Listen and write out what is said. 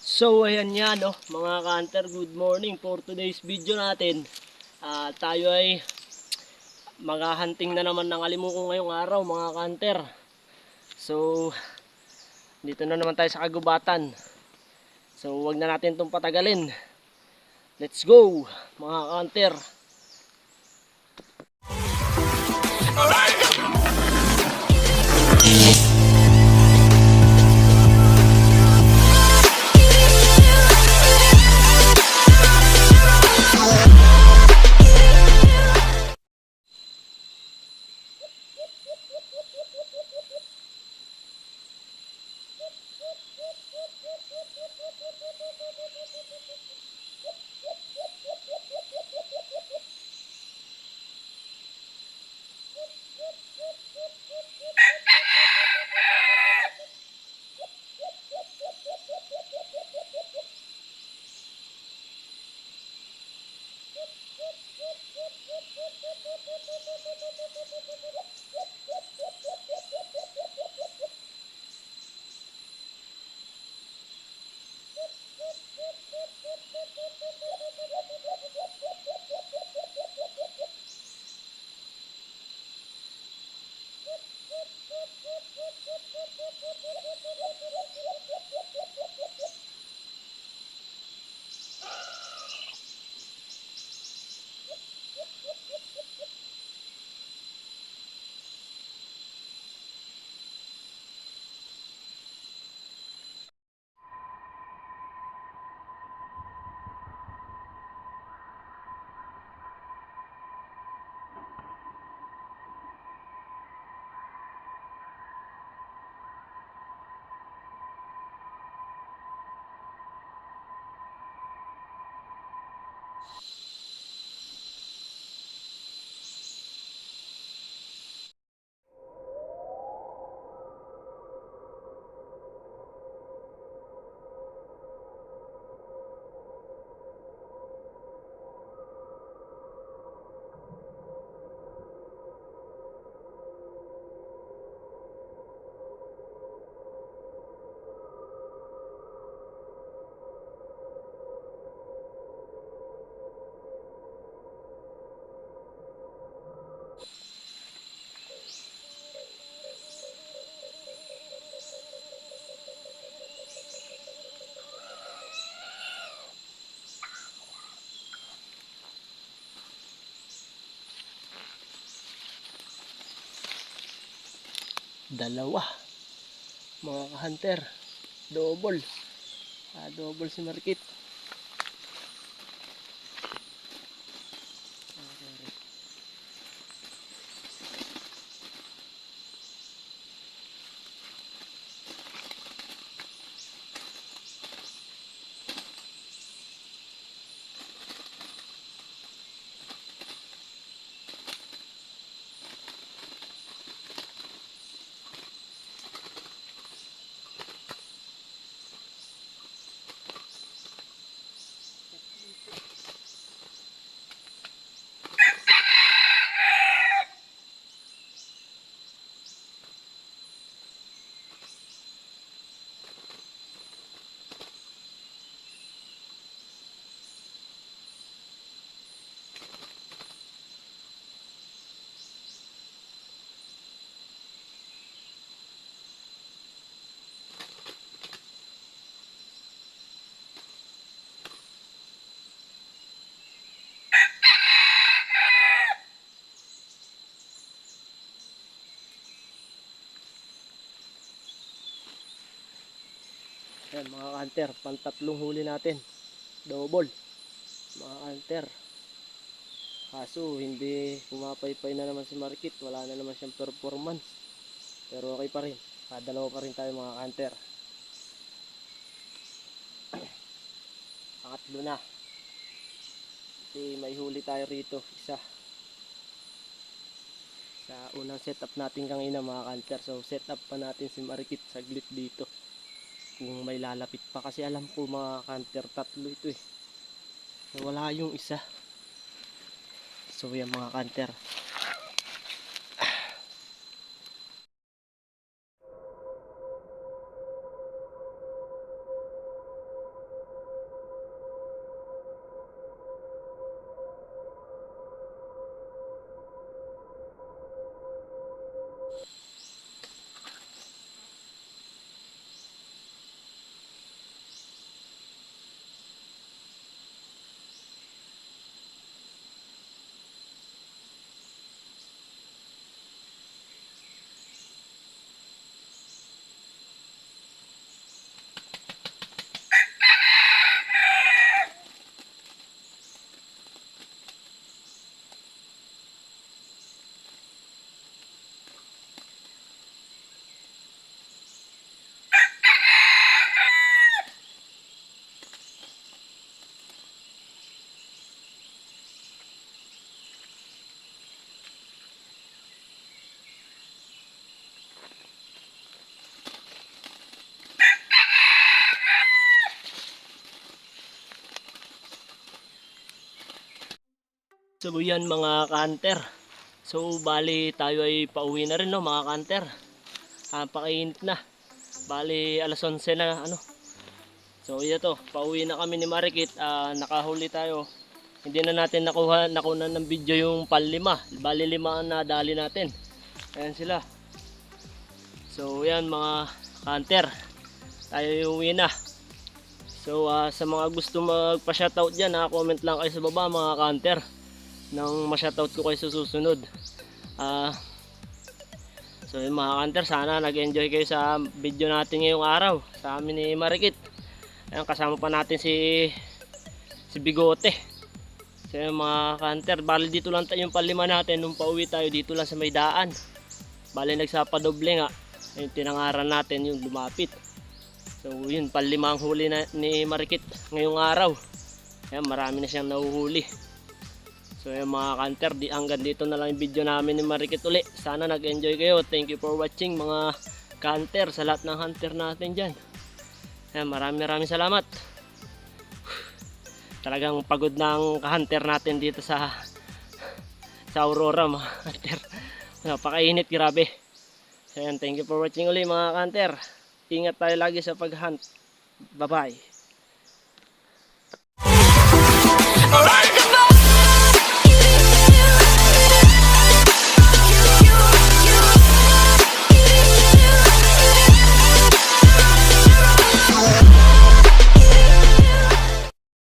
So ayan yan no, mga ka-hunter, good morning. For today's video natin, tayo ay maghahunting na naman ng alimuko ngayong araw, mga ka-hunter. So dito na naman tayo sa kagubatan. So wag na natin itong patagalin. Let's go, mga ka-hunter. Dalawa, mga ka-hunter, double. Double si Markit. Ayan, mga ka-hunter, pantatlong huli natin, double, mga ka-hunter. Kaso hindi pumapaypay na naman si Markit, wala na naman siyang performance. Pero okay pa rin, dalawa pa rin tayo, mga ka-hunter. Pangatlo na, kasi may huli tayo rito, isa sa unang setup natin kanina, mga ka-hunter. So setup pa natin si Markit saglit dito kung may lalapit pa, kasi alam ko, mga ka-hunter, tatlo ito eh, wala yung isa. So yan, mga ka-hunter, So yan mga ka-hunter. So bali tayo ay pauwi na rin no mga ka-hunter. Pakainit na. Bali alas 11 na ano. So ito, pauwi na kami ni Marikit. Nakahuli tayo. Hindi na natin nakuha ng video yung panlima. Bali 5 ang nadali natin. Ayan sila. So yan mga ka-hunter. Tayo uwi na. So sa mga gusto magpa-shoutout dyan, comment lang kayo sa baba mga ka-hunter. Nang ma-shoutout ko kayo sa susunod. So yung mga ka-hunter, sana nag-enjoy kayo sa video natin ngayong araw. Sa amin ni Marikit. Ayan, kasama pa natin si Bigote. So yung mga ka-hunter, bali dito lang yung panlima natin. Nung pauwi tayo dito lang sa may daan. Bali nagsapadoble nga. Yung tinangaran natin yung lumapit. So yun, panlima ang huli ni Marikit ngayong araw. Ayan, marami na siyang nahuhuli. So yung mga ka-hunter, hanggang dito na lang yung video namin ni Marikit uli. Sana nag-enjoy kayo. Thank you for watching mga ka-hunter sa lahat ng hunter natin dyan. Ayan, maraming salamat. Talagang pagod ng ka-hunter natin dito sa Aurora mga hunter. Napakainit, grabe. So ayan, thank you for watching uli mga ka-hunter. Ingat tayo lagi sa pag-hunt. Bye-bye.